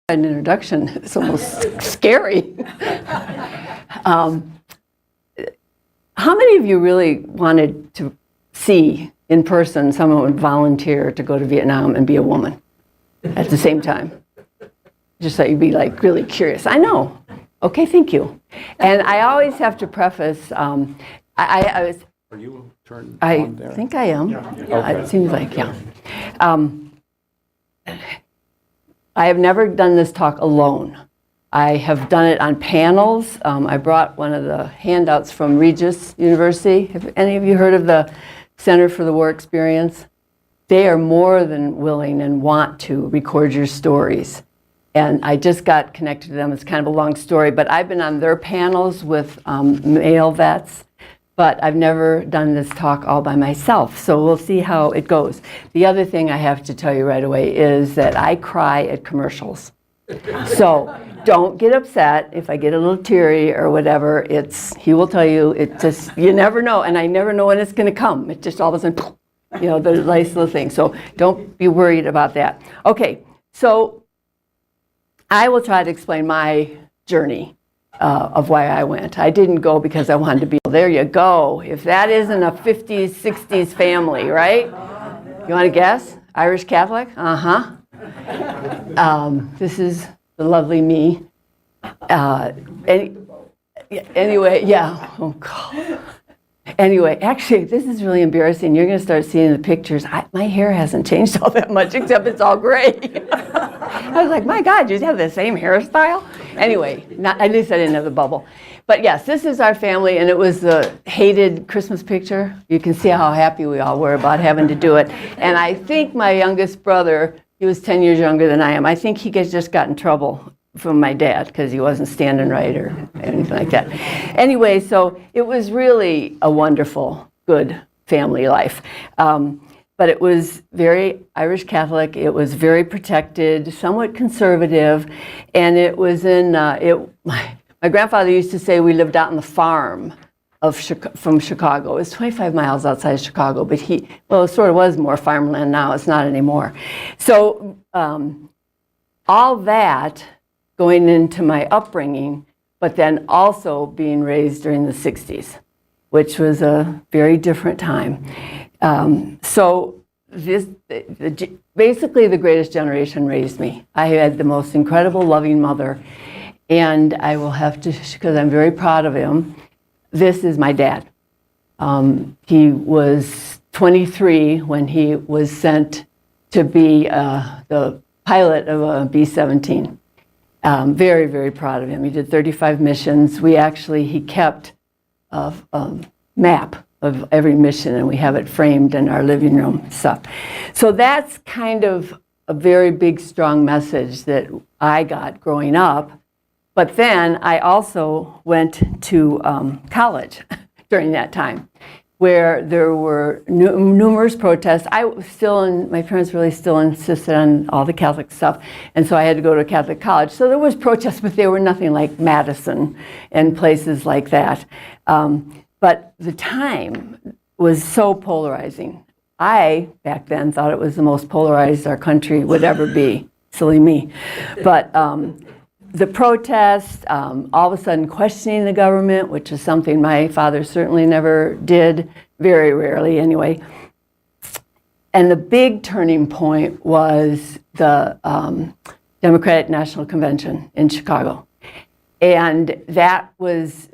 An introduction. It's almost scary. How many of you really wanted to see in person someone would volunteer to go to Vietnam and be a woman at the same time? Just thought you'd be like really curious. I know. Okay, thank you. And I always have to preface. I was. Are you turned on there? I think I am. Yeah. Okay. It seems like, yeah. I have never done this talk alone. I have done it on panels. I brought one of the handouts from Regis University. Have any of you heard of the Center for the War Experience? They are more than willing and want to record your stories. And I just got connected to them. It's kind of a long story, but I've been on their panels with male vets, but I've never done this talk all by myself, so we'll see how it goes. The other thing I have to tell you right away is that I cry at commercials. So don't get upset if I get a little teary or whatever. He will tell you, it just, you never know, and I never know when it's gonna come. It just all of a sudden, you know, the nice little thing. So don't be worried about that. Okay, so I will try to explain my journey of why I went. I didn't go because I wanted to be, there you go. If that isn't a 50s, 60s family, right? You want to guess? Irish Catholic? Uh-huh. This is the lovely me. Anyway, yeah. Oh, God. Anyway, actually, this is really embarrassing. You're going to start seeing the pictures. My hair hasn't changed all that much, except it's all gray. I was like, my God, you have the same hairstyle? Anyway, at least I didn't have the bubble. But yes, this is our family, and it was the hated Christmas picture. You can see how happy we all were about having to do it. And I think my youngest brother, he was 10 years younger than I am. I think he just got in trouble from my dad because he wasn't standing right or anything like that. Anyway, so it was really a wonderful, good family life. But it was very Irish Catholic. It was very protected, somewhat conservative, and it was in. My grandfather used to say we lived out on the farm from Chicago. It was 25 miles outside Chicago, but it sort of was more farmland now. It's not anymore. So all that going into my upbringing, but then also being raised during the 60s, which was a very different time. So basically the greatest generation raised me. I had the most incredible, loving mother, and I will have to, because I'm very proud of him, this is my dad. He was 23 when he was sent to be the pilot of a B-17. Very, very proud of him. He did 35 missions. He kept a map of every mission, and we have it framed in our living room stuff. So that's kind of a very big, strong message that I got growing up. But then I also went to college during that time, where there were numerous protests. My parents really still insisted on all the Catholic stuff, and so I had to go to a Catholic college. So there was protests, but they were nothing like Madison and places like that. But the time was so polarizing. I, back then, thought it was the most polarized our country would ever be. Silly me. But the protests, all of a sudden questioning the government, which is something my father certainly never did, very rarely anyway. And the big turning point was the Democratic National Convention in Chicago. And that is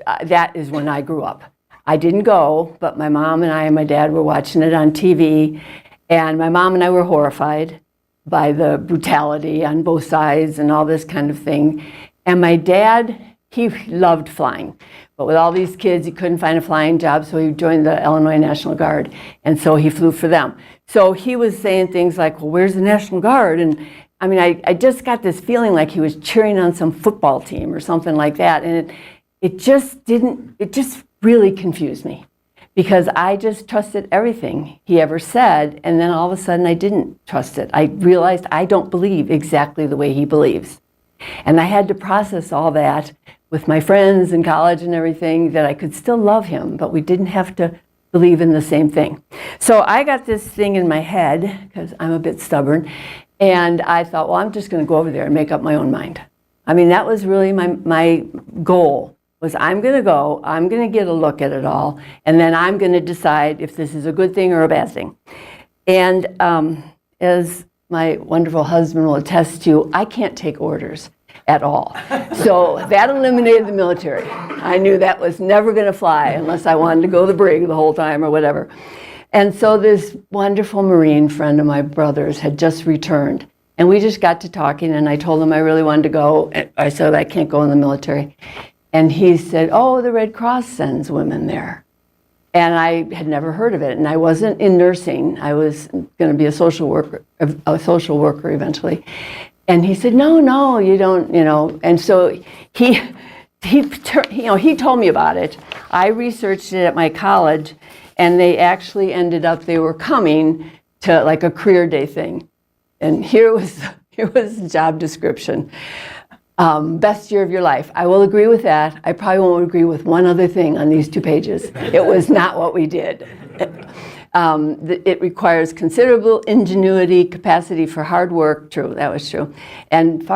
when I grew up. I didn't go, but my mom and I and my dad were watching it on TV, and my mom and I were horrified by the brutality on both sides and all this kind of thing. And my dad, he loved flying, but with all these kids, he couldn't find a flying job, so he joined the Illinois National Guard, and so he flew for them. So he was saying things like, well, where's the National Guard? And I mean, I just got this feeling like he was cheering on some football team or something like that, and it just really confused me, because I just trusted everything he ever said, and then all of a sudden I didn't trust it. I realized I don't believe exactly the way he believes. And I had to process all that with my friends in college and everything, that I could still love him, but we didn't have to believe in the same thing. So I got this thing in my head, because I'm a bit stubborn, And I thought, well, I'm just going to go over there and make up my own mind. I mean, that was really my goal, was I'm going to go, I'm going to get a look at it all, and then I'm going to decide if this is a good thing or a bad thing. And as my wonderful husband will attest to, I can't take orders at all. So that eliminated the military. I knew that was never going to fly unless I wanted to go the brig the whole time or whatever. And so this wonderful Marine friend of my brother's had just returned. And we just got to talking, and I told him I really wanted to go. I said, I can't go in the military. And he said, oh, the Red Cross sends women there. And I had never heard of it. And I wasn't in nursing. I was going to be a social worker eventually. And he said, no, you don't, And so he told me about it. I researched it at my college, and they actually they were coming to like a career day thing. And here was the job description. Best year of your life. I will agree with that. I probably won't agree with one other thing on these 2 pages. It was not what we did. It requires considerable ingenuity, capacity for hard work, true, that was true, and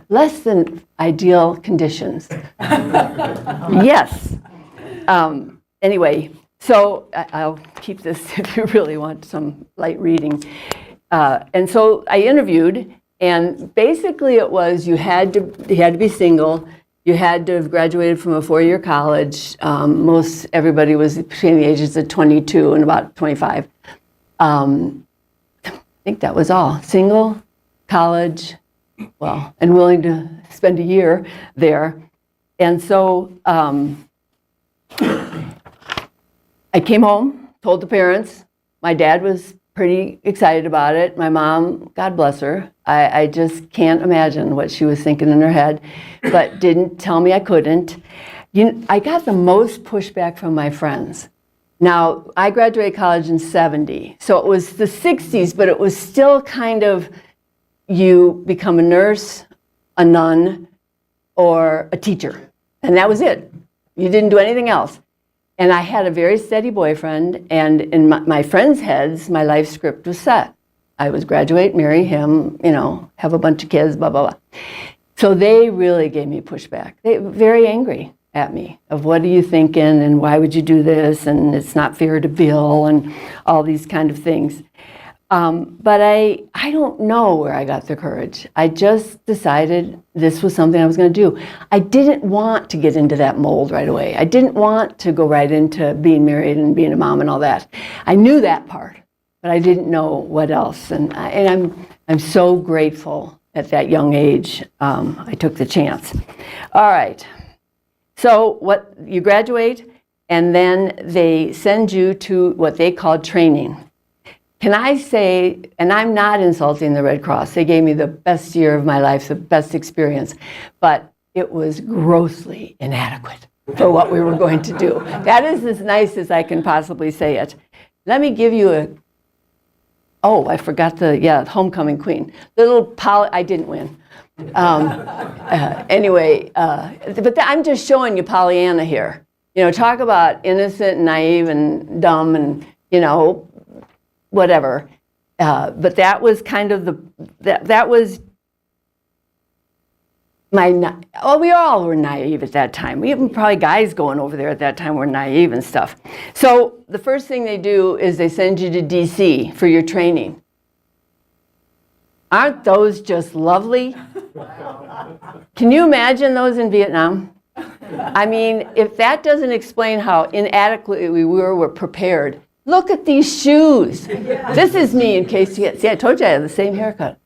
less than ideal conditions. Yes. Anyway, so I'll keep this if you really want some light reading. And so I interviewed, and basically it was you had to be single. You had to have graduated from a 4-year college. Everybody was between the ages of 22 and about 25. I think that was all. Single, college, and willing to spend a year there. And so I came home, told the parents. My dad was pretty excited about it. My mom, God bless her, I just can't imagine what she was thinking in her head, but didn't tell me I couldn't. I got the most pushback from my friends. Now, I graduated college in 70, so it was the 60s, but it was still kind of, you become a nurse, a nun, or a teacher, and that was it. You didn't do anything else. And I had a very steady boyfriend, and in my friends' heads, my life script was set. I was graduate, marry him, have a bunch of kids, blah, blah, blah. So they really gave me pushback. They were very angry at me of what are you thinking, and why would you do this, and it's not fair to Bill, and all these kind of things. But I don't know where I got the courage. I just decided this was something I was going to do. I didn't want to get into that mold right away. I didn't want to go right into being married and being a mom and all that. I knew that part, but I didn't know what else. And I'm so grateful at that young age I took the chance. All right. So you graduate, and then they send you to what they call training. Can I say, and I'm not insulting the Red Cross, they gave me the best year of my life, the best experience, but it was grossly inadequate for what we were going to do. That is as nice as I can possibly say it. Let me give you I forgot homecoming queen. I didn't win. Anyway, but I'm just showing you Pollyanna here. Talk about innocent and naive and dumb and, whatever. But that was kind of that was we all were naive at that time. We even probably guys going over there at that time were naive and stuff. So the first thing they do is they send you to DC for your training. Aren't those just lovely? Can you imagine those in Vietnam? I mean, if that doesn't explain how inadequately we were prepared, look at these shoes. This is me, in case you see, I told you I had the same haircut.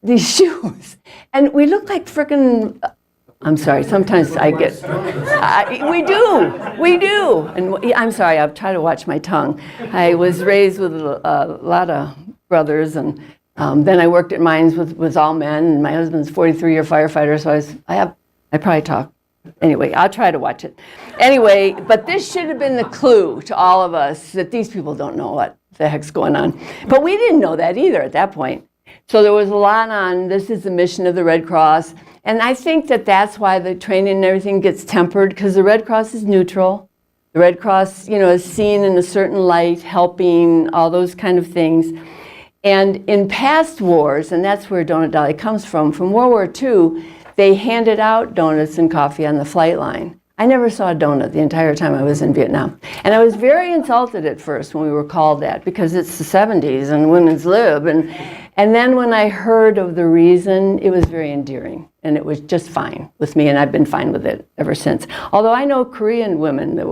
These shoes. And we look like frickin', I'm sorry, sometimes I get, we do. And I'm sorry, I'll try to watch my tongue. I was raised with a lot of brothers, and then I worked at mines with all men, and my husband's 43-year firefighter, so I probably talk. Anyway, I'll try to watch it. Anyway, but this should have been the clue to all of us that these people don't know what the heck's going on. But we didn't know that either at that point. So there was a lot on, this is the mission of the Red Cross. And I think that that's why the training and everything gets tempered, because the Red Cross is neutral. The Red Cross, is seen in a certain light, helping, all those kind of things. And in past wars, and that's where Donut Dolly comes from World War II, they handed out donuts and coffee on the flight line. I never saw a donut the entire time I was in Vietnam. And I was very insulted at first when we were called that, because it's the 70s and women's lib. And then when I heard of the reason, it was very endearing. And it was just fine with me, and I've been fine with it ever since. Although I know Korean women that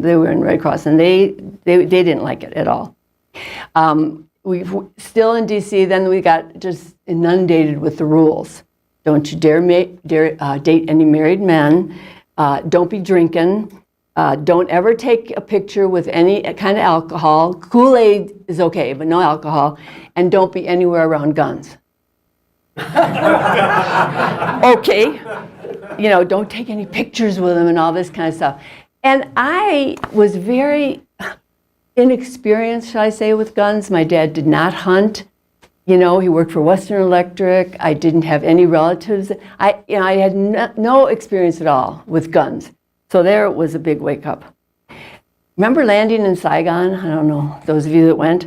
they were in Red Cross, and they didn't like it at all. We still in DC, then we got just inundated with the rules. Don't you dare date any married men. Don't be drinking. Don't ever take a picture with any kind of alcohol. Kool-Aid is okay, but no alcohol. And don't be anywhere around guns. Okay. You know, don't take any pictures with them and all this kind of stuff. And I was very inexperienced, shall I say, with guns. My dad did not hunt. You know, he worked for Western Electric. I didn't have any relatives. I had no experience at all with guns. So there was a big wake up. Remember landing in Saigon? I don't know, those of you that went.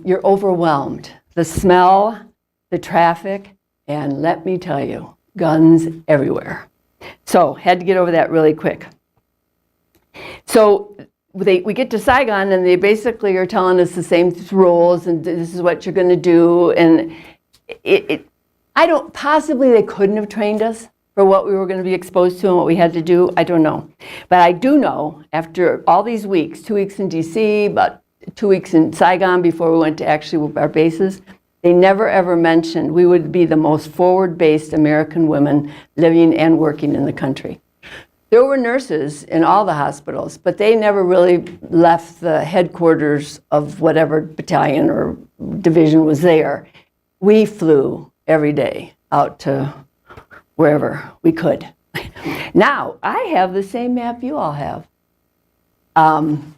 You're overwhelmed. The smell, the traffic, and let me tell you, guns everywhere. So had to get over that really quick. So we get to Saigon, and they basically are telling us the same rules, and this is what you're going to do. And possibly they couldn't have trained us for what we were going to be exposed to and what we had to do. I don't know. But I do know, after all these weeks, 2 weeks in DC, about 2 weeks in Saigon before we went to actually our bases, they never ever mentioned we would be the most forward-based American women living and working in the country. There were nurses in all the hospitals, but they never really left the headquarters of whatever battalion or division was there. We flew every day out to wherever we could. Now, I have the same map you all have. And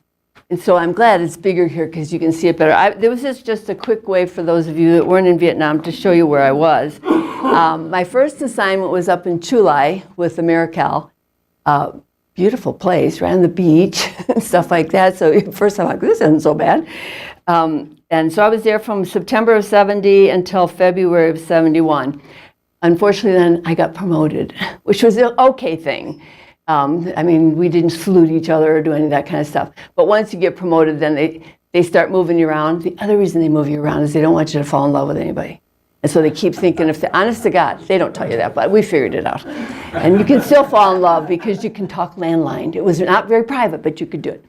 so I'm glad it's bigger here because you can see it better. There was just a quick way for those of you that weren't in Vietnam to show you where I was. My first assignment was up in Chu Lai with Americal. Beautiful place, right on the beach and stuff like that. So first I'm like, this isn't so bad. And so I was there from September of 70 until February of 71. Unfortunately, then I got promoted, which was an okay thing. I mean, we didn't salute each other or do any of that kind of stuff. But once you get promoted, then they start moving you around. The other reason they move you around is they don't want you to fall in love with anybody. And so they keep thinking, if they're honest to God, they don't tell you that, but we figured it out. And you can still fall in love because you can talk landline. It was not very private, but you could do it.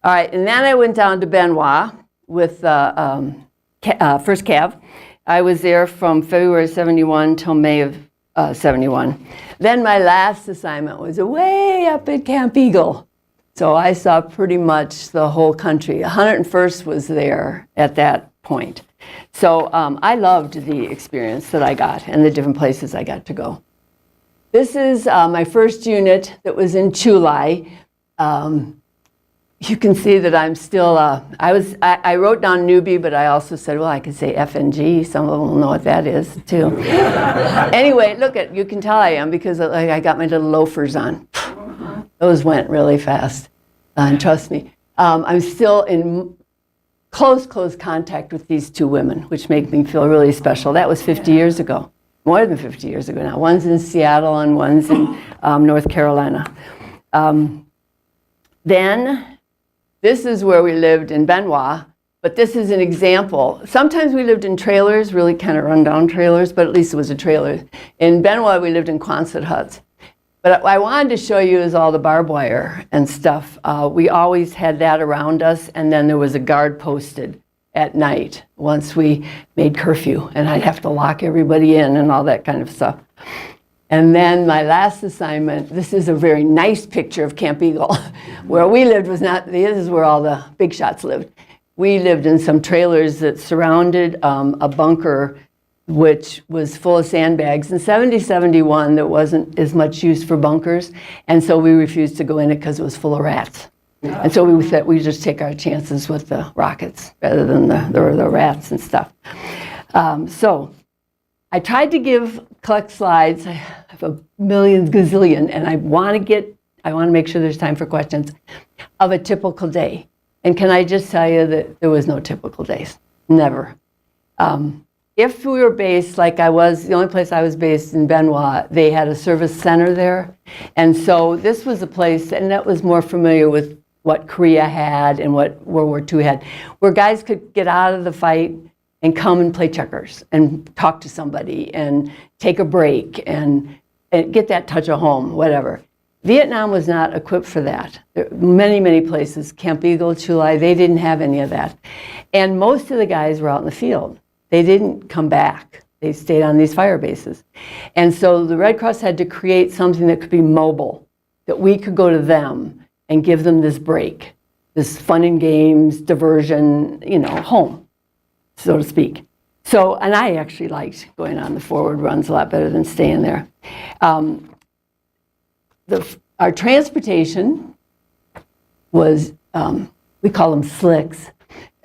All right, and then I went down to Benoit with First Cav. I was there from February 71 till May of 71. Then my last assignment was way up at Camp Eagle. So I saw pretty much the whole country. 101st was there at that point. So I loved the experience that I got and the different places I got to go. This is my first unit that was in Chu Lai. You can see that I'm still, I wrote down newbie, but I also said, well, I could say FNG. Some of them will know what that is, too. Anyway, you can tell I am because I got my little loafers on. Those went really fast, and trust me. I'm still in close contact with these two women, which make me feel really special. That was 50 years ago, more than 50 years ago now. One's in Seattle and one's in North Carolina. Then, this is where we lived in Benoit, but this is an example. Sometimes we lived in trailers, really kind of run-down trailers, but at least it was a trailer. In Benoit, we lived in Quonset huts. But what I wanted to show you is all the barbed wire and stuff. We always had that around us, and then there was a guard posted at night once we made curfew, and I'd have to lock everybody in and all that kind of stuff. And then my last assignment, this is a very nice picture of Camp Eagle. Where we lived was not, this is where all the big shots lived. We lived in some trailers that surrounded a bunker which was full of sandbags. In 70-71, there wasn't as much use for bunkers, and so we refused to go in it because it was full of rats. And so we thought we'd just take our chances with the rockets rather than the rats and stuff. So I tried to collect slides. I have a million gazillion, and I want to make sure there's time for questions, of a typical day. And can I just tell you that there was no typical days. never. If we were based like I was, the only place I was based in Benoit, they had a service center there. And so this was a place, and that was more familiar with what Korea had and what World War II had, where guys could get out of the fight and come and play checkers and talk to somebody and take a break and get that touch of home, whatever. Vietnam was not equipped for that. There were many, many places, Camp Eagle, Chu Lai, they didn't have any of that. And most of the guys were out in the field. They didn't come back. They stayed on these fire bases. And so the Red Cross had to create something that could be mobile, that we could go to them and give them this break, this fun and games, diversion, home, so to speak. So, and I actually liked going on the forward runs a lot better than staying there. Our transportation was, we call them slicks,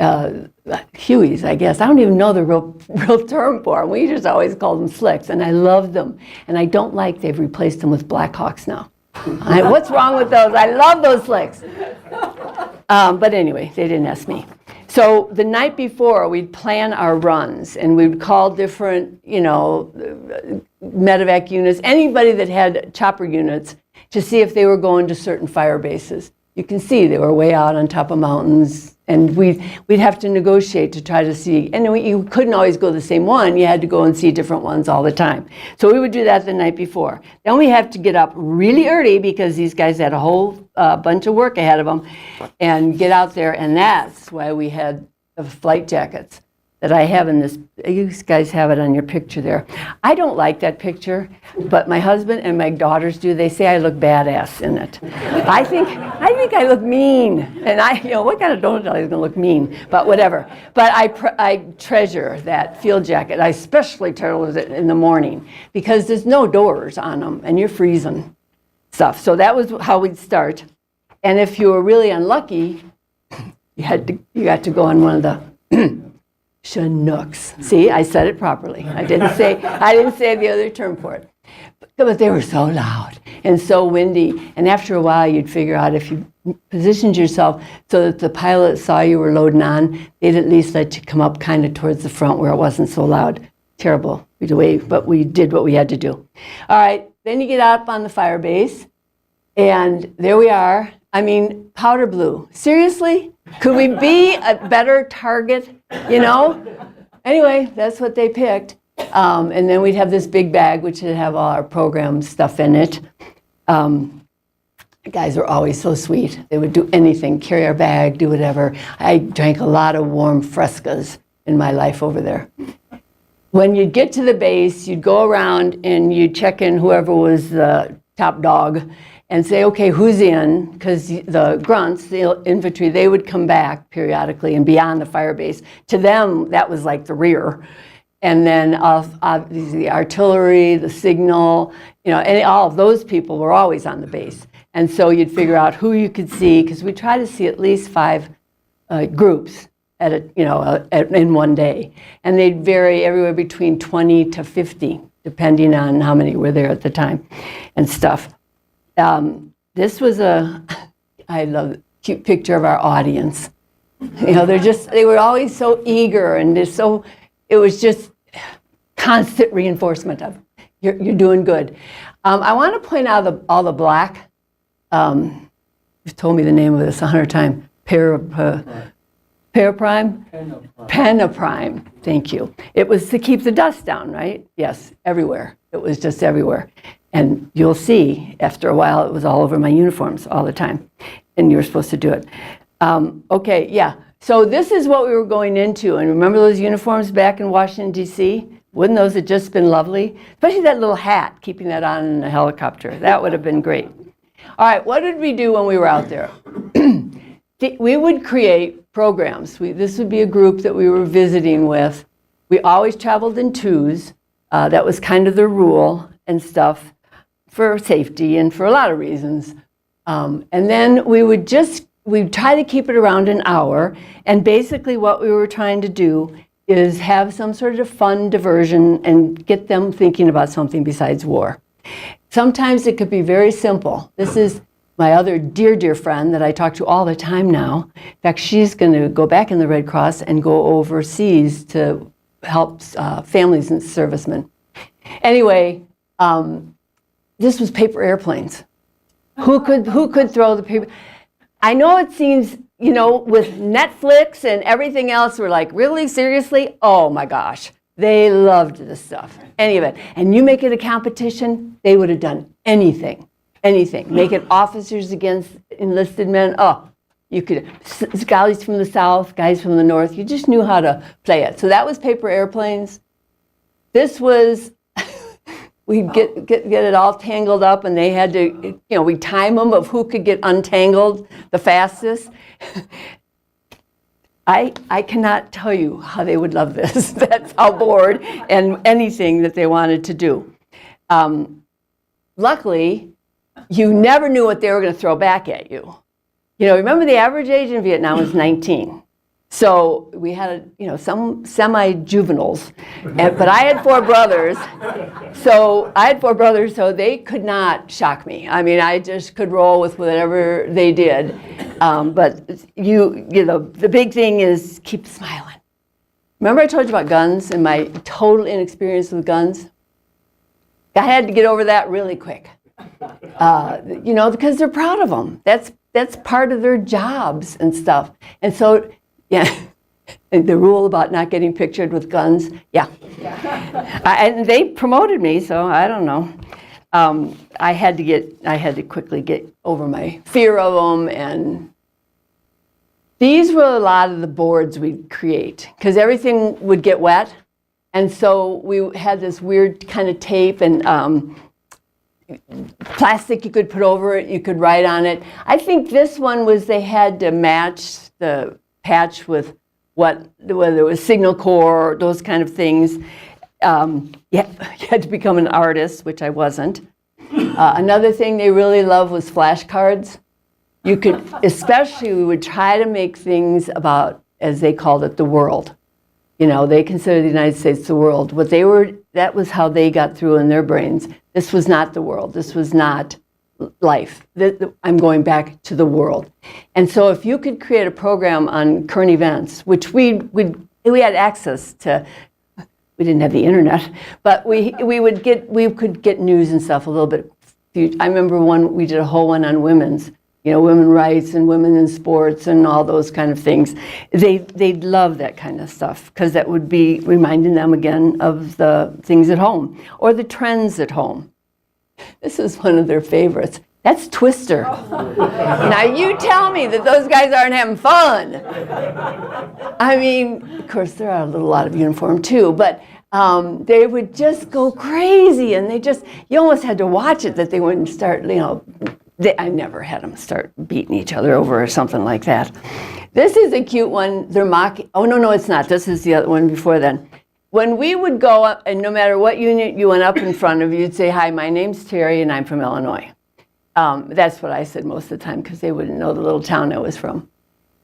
Hueys, I guess. I don't even know the real term for them. We just always called them slicks, and I loved them. And I don't like they've replaced them with Blackhawks now. What's wrong with those? I love those slicks. But anyway, they didn't ask me. So the night before, we'd plan our runs, and we'd call different, medevac units, anybody that had chopper units, to see if they were going to certain fire bases. You can see they were way out on top of mountains, and we'd have to negotiate to try to see, and you couldn't always go to the same one, you had to go and see different ones all the time. So we would do that the night before. Then we have to get up really early because these guys had a whole bunch of work ahead of them, and get out there, and that's why we had the flight jackets that I have in this. You guys have it on your picture there. I don't like that picture, but my husband and my daughters do. They say I look badass in it. I think I look mean, and what kind of donut is going to look mean? But whatever. But I treasure that field jacket. I especially treasure it in the morning because there's no doors on them, and you're freezing stuff. So that was how we'd start. And if you were really unlucky, you got to go on one of the Chinooks. See, I said it properly. I didn't say the other term for it. But they were so loud and so windy. And after a while, you'd figure out if you positioned yourself so that the pilot saw you were loading on, they'd at least let you come up kind of towards the front where it wasn't so loud. Terrible, but we did what we had to do. All right, then you get up on the fire base, and there we are. I mean, powder blue. Seriously? Could we be a better target, Anyway, that's what they picked. And then we'd have this big bag, which would have all our program stuff in it. The guys were always so sweet. They would do anything, carry our bag, do whatever. I drank a lot of warm Frescas in my life over there. When you'd get to the base, you'd go around and you'd check in whoever was the top dog and say, okay, who's in? Because the grunts, the infantry, they would come back periodically and be on the fire base. To them, that was like the rear. And then the artillery, the signal, and all of those people were always on the base. And so you'd figure out who you could see, because we try to see at least 5 groups in one day. And they'd vary everywhere between 20 to 50, depending on how many were there at the time and stuff. This was I love the cute picture of our audience. They were always so eager, and it was just constant reinforcement of, you're doing good. I want to point out all the black, you've told me the name of this 100 times, Paraprime? Panaprime, thank you. It was to keep the dust down, right? Yes, everywhere. It was just everywhere. And you'll see, after a while, it was all over my uniforms all the time. And you were supposed to do it. Okay, yeah. So this is what we were going into. And remember those uniforms back in Washington, D.C.? Wouldn't those have just been lovely? Especially that little hat, keeping that on in a helicopter. That would have been great. All right, what did we do when we were out there? We would create programs. This would be a group that we were visiting with. We always traveled in twos. That was kind of the rule and stuff for safety and for a lot of reasons. And then we'd try to keep it around an hour. And basically what we were trying to do is have some sort of fun diversion and get them thinking about something besides war. Sometimes it could be very simple. This is my other dear, dear friend that I talk to all the time now. In fact, she's going to go back in the Red Cross and go overseas to help families and servicemen. Anyway, this was paper airplanes. Who could throw the paper? I know it seems, you know, with Netflix and everything else, we're like, really, seriously? Oh my gosh, they loved this stuff. Any of it. And you make it a competition, they would have done anything. Anything. Make it officers against enlisted men. Oh, you could, guys from the South, guys from the North, you just knew how to play it. So that was paper airplanes. This was, we'd get it all tangled up, and they had to, you know, we'd time them of who could get untangled the fastest. I cannot tell you how they would love this. That's how bored, and anything that they wanted to do. Luckily, you never knew what they were going to throw back at you. You know, remember the average age in Vietnam was 19. So we had, you know, some semi-juveniles, but I had 4 brothers. So they could not shock me. I mean, I just could roll with whatever they did. But you know, the big thing is keep smiling. Remember I told you about guns and my total inexperience with guns? I had to get over that really quick. You know, because they're proud of them. That's part of their jobs and stuff. And so, yeah, the rule about not getting pictured with guns, yeah. And they promoted me, so I don't know. I had to quickly get over my fear of them, and these were a lot of the boards we'd create, because everything would get wet, and so we had this weird kind of tape and plastic you could put over it, you could write on it. I think this one was they had to match the patch with whether it was Signal Corps or those kind of things. You had to become an artist, which I wasn't. Another thing they really loved was flashcards. You could, especially we would try to make things about, as they called it, the world. You know, they considered the United States the world. That was how they got through in their brains. This was not the world. This was not life. I'm going back to the world. And so if you could create a program on current events, which we had access to, we didn't have the internet, but we could get news and stuff a little bit. I remember we did a whole one on women's, you know, women's rights and women in sports and all those kind of things. They'd love that kind of stuff, because that would be reminding them again of the things at home or the trends at home. This is one of their favorites. That's Twister. Now you tell me that those guys aren't having fun. I mean, of course, they're out a little out of uniform too, but they would just go crazy, and you almost had to watch it that they wouldn't start, you know, I never had them start beating each other over or something like that. This is a cute one. They're mocking, oh no, it's not. This is the other one before then. When we would go up, and no matter what unit you went up in front of, you'd say, hi, my name's Terry, and I'm from Illinois. That's what I said most of the time, because they wouldn't know the little town I was from.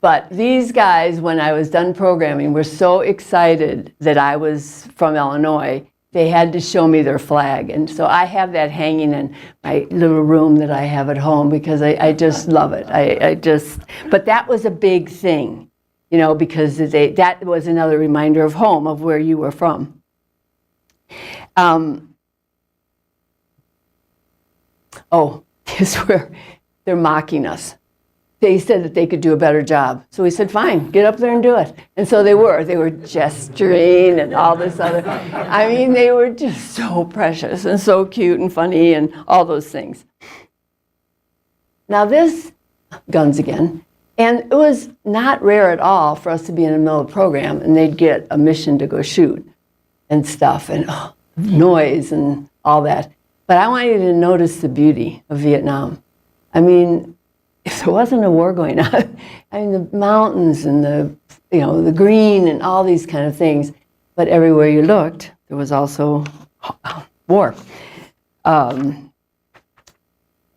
But these guys, when I was done programming, were so excited that I was from Illinois, they had to show me their flag. And so I have that hanging in my little room that I have at home, because I just love it. But that was a big thing. You know, because that was another reminder of home, of where you were from. Oh, this is where they're mocking us. They said that they could do a better job. So we said, fine, get up there and do it. And so they were gesturing and all this other. I mean, they were just so precious and so cute and funny and all those things. Now this, guns again. And it was not rare at all for us to be in the middle of a program and they'd get a mission to go shoot and stuff, and noise and all that. But I want you to notice the beauty of Vietnam. I mean, if there wasn't a war going on, I mean, the mountains and the green and all these kind of things, but everywhere you looked, there was also war.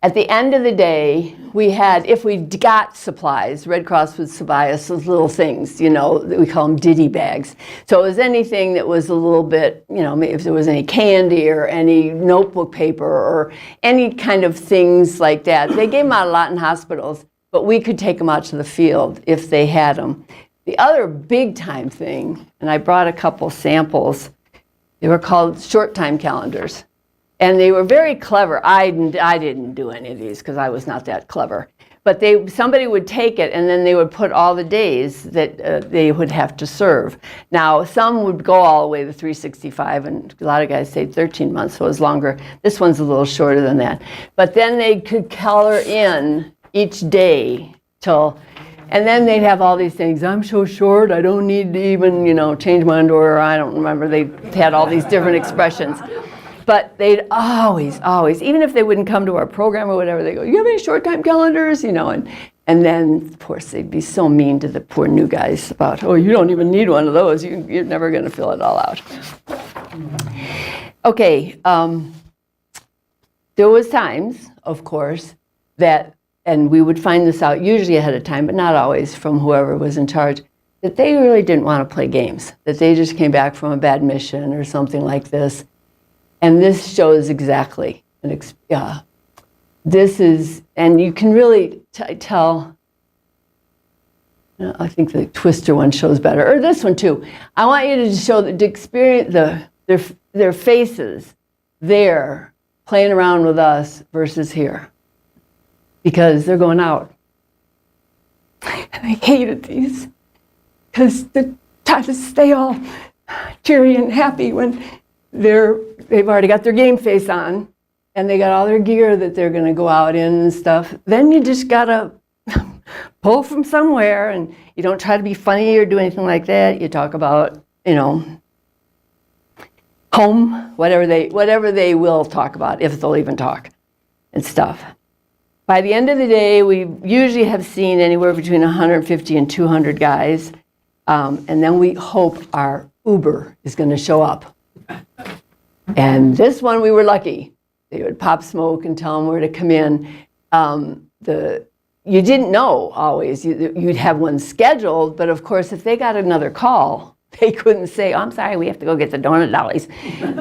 At the end of the day, we had, if we got supplies, Red Cross would supply us those little things, you know, that we call them ditty bags. So it was anything that was a little bit, you know, if there was any candy or any notebook paper or any kind of things like that. They gave them out a lot in hospitals, but we could take them out to the field if they had them. The other big time thing, and I brought a couple samples, they were called short time calendars. And they were very clever. I didn't do any of these because I was not that clever. But somebody would take it and then they would put all the days that they would have to serve. Now, some would go all the way to 365, and a lot of guys stayed 13 months, so it was longer. This one's a little shorter than that. But then they could color in each day till, and then they'd have all these things. I'm so short, I don't need to even, you know, change my underwear. I don't remember. They had all these different expressions. But they'd always, even if they wouldn't come to our program or whatever, they go, you have any short time calendars? You know, and then, of course, they'd be so mean to the poor new guys about, oh, you don't even need one of those. You're never going to fill it all out. Okay, there was times, of course, that, and we would find this out usually ahead of time, but not always from whoever was in charge, that they really didn't want to play games, that they just came back from a bad mission or something like this. And this shows exactly, this is, and you can really tell, I think the Twister one shows better, or this one too. I want you to show the experience, their faces there, playing around with us versus here. Because they're going out. And I hated these, because they're trying to stay all cheery and happy when they've already got their game face on and they got all their gear that they're going to go out in and stuff. Then you just got to pull from somewhere, and you don't try to be funny or do anything like that. You talk about, you know, home, whatever they will talk about, if they'll even talk and stuff. By the end of the day, we usually have seen anywhere between 150 and 200 guys, and then we hope our Uber is going to show up. And this one, we were lucky. They would pop smoke and tell them where to come in. You didn't know always. You'd have one scheduled, but of course, if they got another call, they couldn't say, oh, I'm sorry, we have to go get the donut dollies.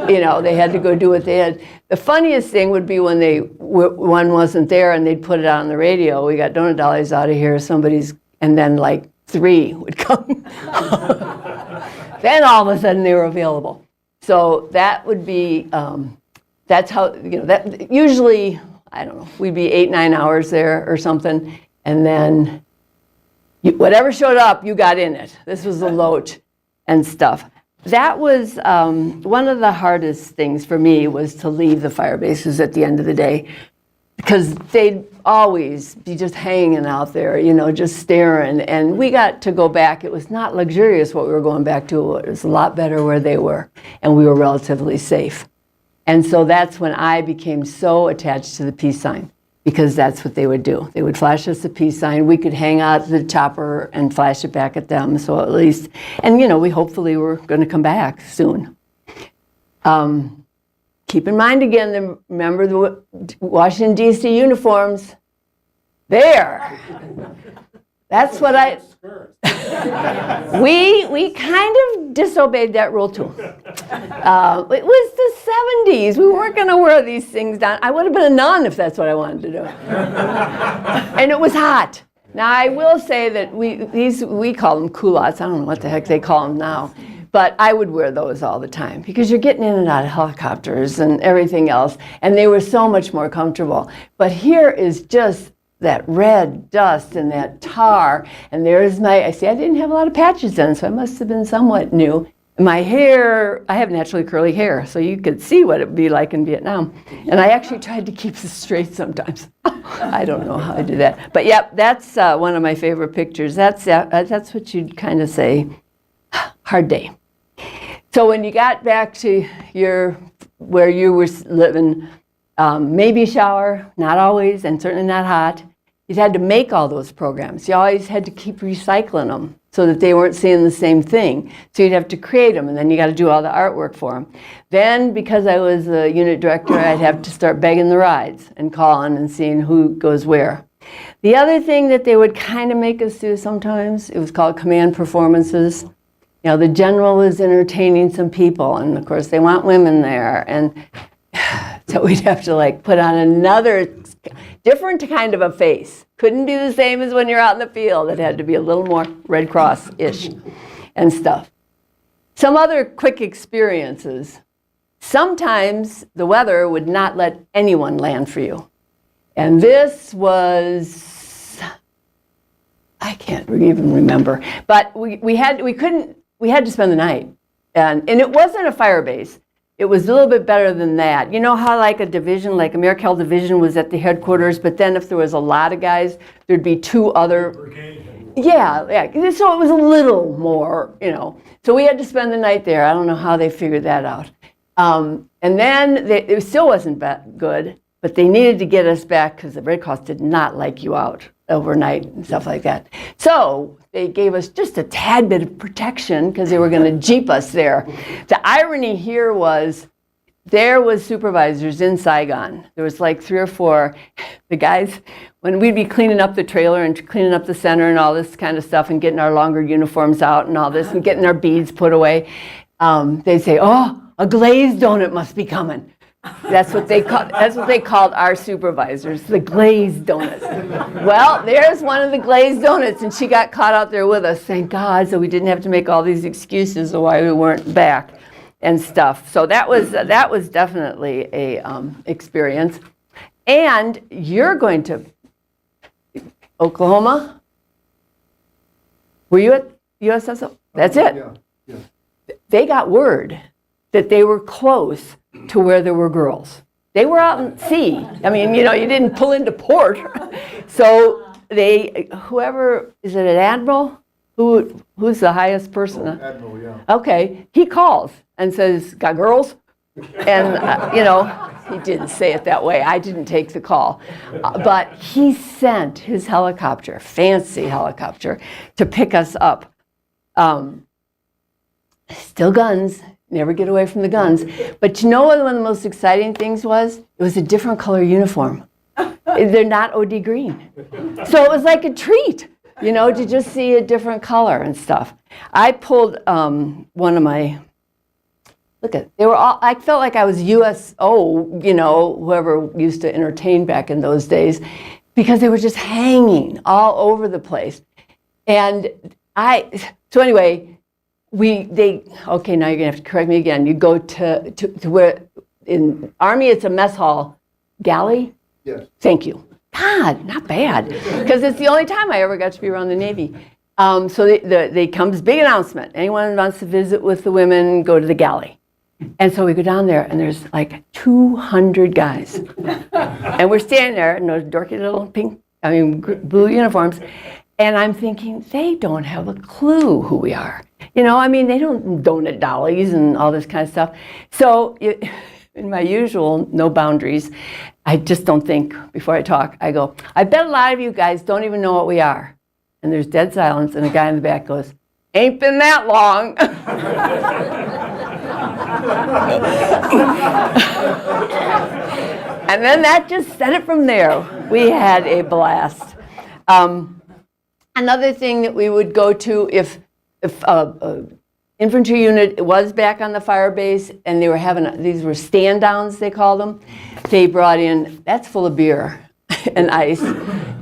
You know, they had to go do what they had. The funniest thing would be when one wasn't there and they'd put it on the radio, we got donut dollies out of here, and then like 3 would come. Then all of a sudden they were available. So that would be, that's how, you know, that usually, I don't know, we'd be 8-9 hours there or something, and then whatever showed up, you got in it. This was a loach and stuff. That was one of the hardest things for me, was to leave the fire bases at the end of the day, because they'd always be just hanging out there, you know, just staring. And we got to go back. It was not luxurious what we were going back to. It was a lot better where they were, and we were relatively safe. And so that's when I became so attached to the peace sign, because that's what they would do. They would flash us the peace sign. We could hang out the chopper and flash it back at them. So at least, and you know, we hopefully were going to come back soon. Keep in mind again, remember the Washington, D.C. uniforms. There. That's what we kind of disobeyed that rule too. It was the 70s. We weren't going to wear these things down. I would have been a nun if that's what I wanted to do. And it was hot. Now I will say that we call them culottes. I don't know what the heck they call them now. But I would wear those all the time, because you're getting in and out of helicopters and everything else, and they were so much more comfortable. But here is just that red dust and that tar, and there's I didn't have a lot of patches then, so I must have been somewhat new. My hair, I have naturally curly hair, so you could see what it would be like in Vietnam. And I actually tried to keep it straight sometimes. I don't know how I did that. But yep, that's one of my favorite pictures. That's what you'd kind of say, hard day. So when you got back to where you were living, maybe shower, not always, and certainly not hot. you had to make all those programs. You always had to keep recycling them so that they weren't seeing the same thing. So you'd have to create them, and then you got to do all the artwork for them. Then, because I was a unit director, I'd have to start begging the rides and calling and seeing who goes where. The other thing that they would kind of make us do sometimes, it was called command performances. You know, the general was entertaining some people, and of course they want women there, and so we'd have to like put on another different kind of a face. Couldn't be the same as when you're out in the field. It had to be a little more Red Cross-ish and stuff. Some other quick experiences. Sometimes the weather would not let anyone land for you. And this was, I can't even remember, but we had to spend the night. And it wasn't a fire base. It was a little bit better than that. You know how like a division, like Americal Division was at the headquarters, but then if there was a lot of guys, there'd be two other. Yeah. So it was a little more, you know. So we had to spend the night there. I don't know how they figured that out. And then it still wasn't good, but they needed to get us back because the Red Cross did not like you out overnight and stuff like that. So they gave us just a tad bit of protection because they were going to jeep us there. The irony here was there was supervisors in Saigon. There was like 3 or 4. The guys, when we'd be cleaning up the trailer and cleaning up the center and all this kind of stuff and getting our longer uniforms out and all this and getting our beads put away, they'd say, "Oh, a glazed donut must be coming." That's what they called our supervisors, the glazed donuts. Well, there's one of the glazed donuts, and she got caught out there with us, thank God, so we didn't have to make all these excuses of why we weren't back and stuff. So that was definitely a experience. And you're going to Oklahoma? Were you at USSO? That's it. Yeah. They got word that they were close to where there were girls. They were out in sea. I mean, you know, you didn't pull into port. So whoever, is it an admiral? Who's the highest person? Admiral, yeah. Okay, he calls and says, "Got girls?" And, you know, he didn't say it that way. I didn't take the call. But he sent his helicopter, fancy helicopter, to pick us up. Still guns. Never get away from the guns. But you know what one of the most exciting things was? It was a different color uniform. They're not OD green. So it was like a treat, you know, to just see a different color and stuff. I pulled one of my, they were all, I felt like I was USO, you know, whoever used to entertain back in those days, because they were just hanging all over the place. And so anyway, okay, now you're gonna have to correct me again. You go to where, in Army it's a mess hall. Galley? Yes. Thank you. God, not bad. Because it's the only time I ever got to be around the Navy. So they comes big announcement. Anyone who wants to visit with the women, go to the galley. And so we go down there and there's like 200 guys. And we're standing there in those dorky little blue uniforms. And I'm thinking, they don't have a clue who we are. You know, I mean, they don't donut dollies and all this kind of stuff. So in my usual no boundaries, I just don't think before I talk. I go, I bet a lot of you guys don't even know what we are. And there's dead silence, and the guy in the back goes, ain't been that long. And then that just set it from there. We had a blast. Another thing that we would go to if infantry unit was back on the fire base and they were having, these were stand downs, they called them, they brought in, that's full of beer and ice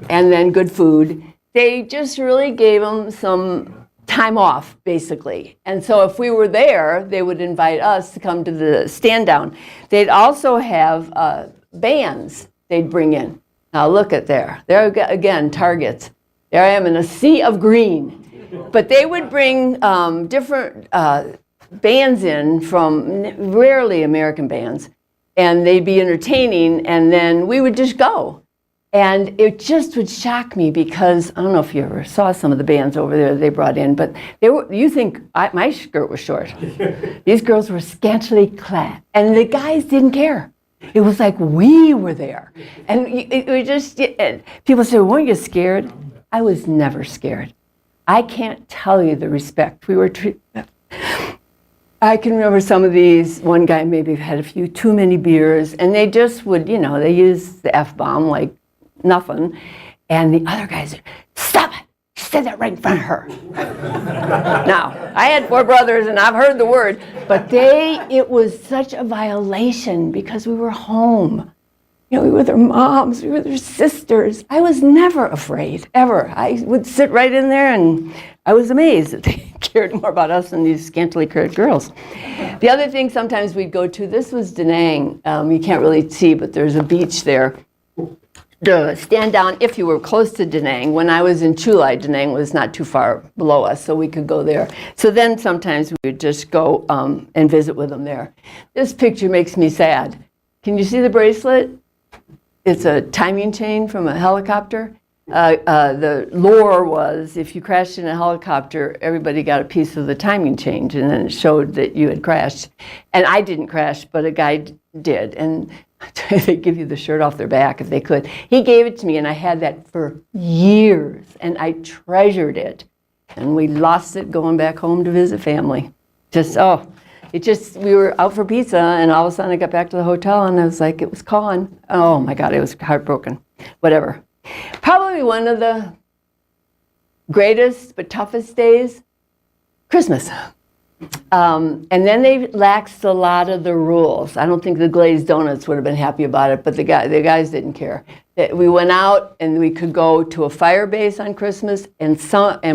and then good food. They just really gave them some time off, basically. And so if we were there, they would invite us to come to the stand down. They'd also have bands they'd bring in. Now look at there again, targets. There I am in a sea of green. But they would bring different bands in from rarely American bands, and they'd be entertaining, and then we would just go. And it just would shock me because, I don't know if you ever saw some of the bands over there they brought in, but you think my skirt was short. These girls were scantily clad, and the guys didn't care. It was like we were there. And we just, and people say, weren't you scared? I was never scared. I can't tell you the respect we were treated. I can remember some of these, one guy maybe had a few too many beers, and they just would, they use the F-bomb like nothing. And the other guys said, stop it, you said that right in front of her. Now, I had 4 brothers, and I've heard the word, but it was such a violation because we were home. We were their moms, we were their sisters. I was never afraid, ever. I would sit right in there, and I was amazed that they cared more about us than these scantily clad girls. The other thing sometimes we'd go to, this was Da Nang. You can't really see, but there's a beach there. To stand down if you were close to Da Nang. When I was in Chu Lai, Da Nang was not too far below us, so we could go there. So then sometimes we would just go and visit with them there. This picture makes me sad. Can you see the bracelet? It's a timing chain from a helicopter. The lore was if you crashed in a helicopter, everybody got a piece of the timing chain, and then it showed that you had crashed. And I didn't crash, but a guy did. And they give you the shirt off their back if they could. We gave it to me, and I had that for years, and I treasured it. And we lost it going back home to visit family. We were out for pizza, and all of a sudden I got back to the hotel, and I was like, it was gone. Oh my God, it was heartbroken. Whatever. Probably one of the greatest but toughest days, Christmas. And then they laxed a lot of the rules. I don't think the glazed donuts would have been happy about it, but the guys didn't care. We went out and we could go to a fire base on Christmas, and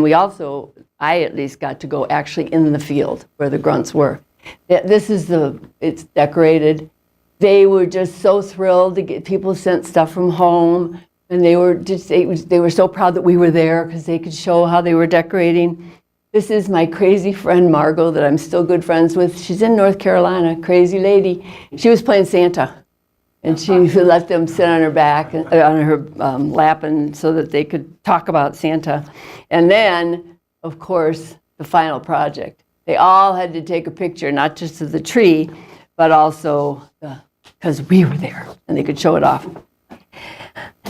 we also, I at least got to go actually in the field where the grunts were. It's decorated. They were just so thrilled to get, people sent stuff from home, and they were so proud that we were there because they could show how they were decorating. This is my crazy friend Margot that I'm still good friends with. She's in North Carolina, crazy lady. She was playing Santa, and she let them sit on her back, on her lap, and so that they could talk about Santa. And then, of course, the final project. They all had to take a picture, not just of the tree, but also because we were there, and they could show it off.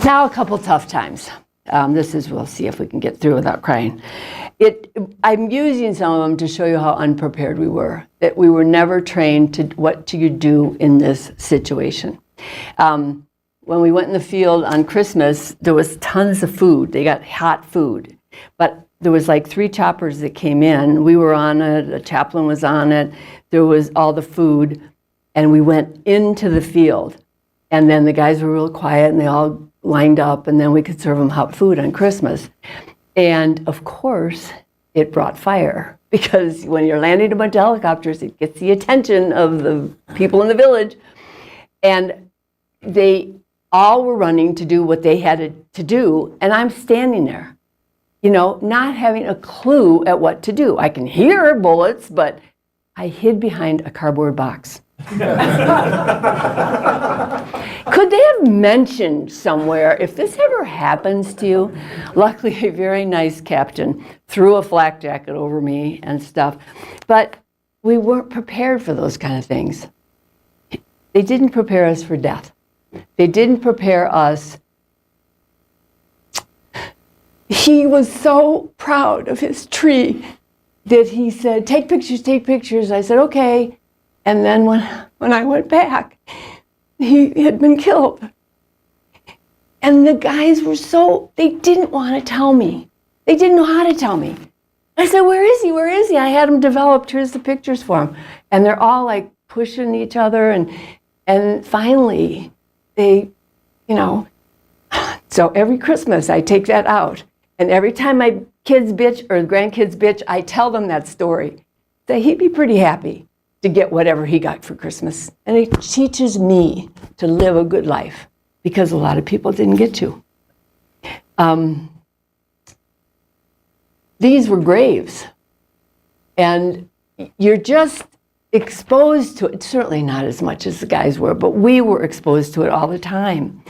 Now a couple tough times. We'll see if we can get through without crying. I'm using some of them to show you how unprepared we were, that we were never trained to what do you do in this situation. When we went in the field on Christmas, there was tons of food. They got hot food, but there was like 3 choppers that came in. We were on it, the chaplain was on it, there was all the food, and we went into the field. And then the guys were real quiet, and they all lined up, and then we could serve them hot food on Christmas. And of course, it brought fire, because when you're landing a bunch of helicopters, it gets the attention of the people in the village. And they all were running to do what they had to do, and I'm standing there, not having a clue at what to do. I can hear bullets, but I hid behind a cardboard box. Could they have mentioned somewhere, if this ever happens to you? Luckily, a very nice captain threw a flak jacket over me and stuff, but we weren't prepared for those kind of things. They didn't prepare us for death. They didn't prepare us. He was so proud of his tree that he said, take pictures, take pictures. I said, okay. And then when I went back, he had been killed. And the guys were they didn't want to tell me. They didn't know how to tell me. I said, where is he? Where is he? I had him developed. Here's the pictures for him. And they're all like pushing each other. And finally, they, so every Christmas I take that out. And every time my kids bitch or grandkids bitch, I tell them that story. That he'd be pretty happy to get whatever he got for Christmas. And it teaches me to live a good life, because a lot of people didn't get to. These were graves. And you're just exposed to it, certainly not as much as the guys were, but we were exposed to it all the time.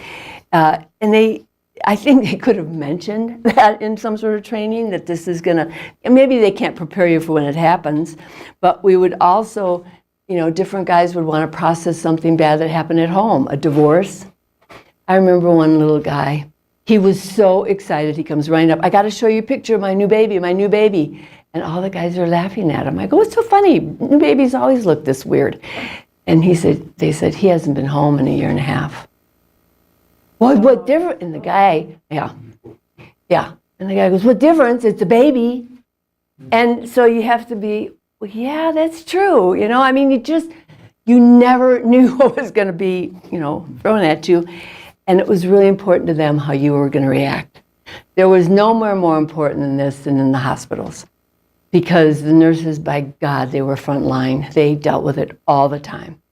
And I think they could have mentioned that in some sort of training, that this is and maybe they can't prepare you for when it happens, but we would also different guys would want to process something bad that happened at home, a divorce. I remember one little guy, he was so excited, he comes running up, I got to show you a picture of my new baby. And all the guys are laughing at him. I go, what's so funny? New babies always look this weird. And they said, he hasn't been home in 1.5 years. Well, what difference? And the guy, yeah. And the guy goes, what difference? It's a baby. And so you have to be, well, yeah, that's true. You never knew what was going to be, thrown at you. And it was really important to them how you were going to react. There was nowhere more important than this than in the hospitals. Because the nurses, by God, they were front line. They dealt with it all the time.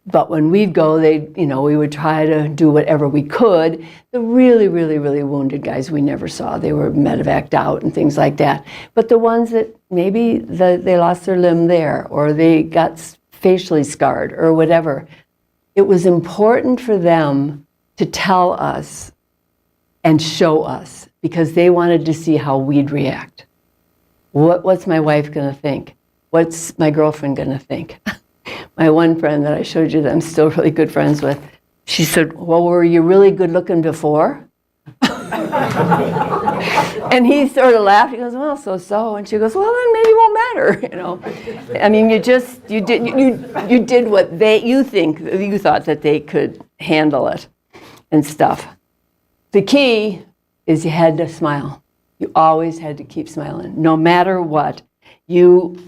But when we'd go, we would try to do whatever we could. The really, really, really wounded guys we never saw. They were medevaced out and things like that. But the ones that maybe they lost their limb there, or they got facially scarred, or whatever, it was important for them to tell us and show us, because they wanted to see how we'd react. What's my wife going to think? What's my girlfriend going to think? My one friend that I showed you that I'm still really good friends with, she said, well, were you really good looking before? And he sort of laughed. He goes, well, so. And she goes, well, then maybe it won't matter. I mean, you did what you thought that they could handle it and stuff. The key is you had to smile. You always had to keep smiling, no matter what. You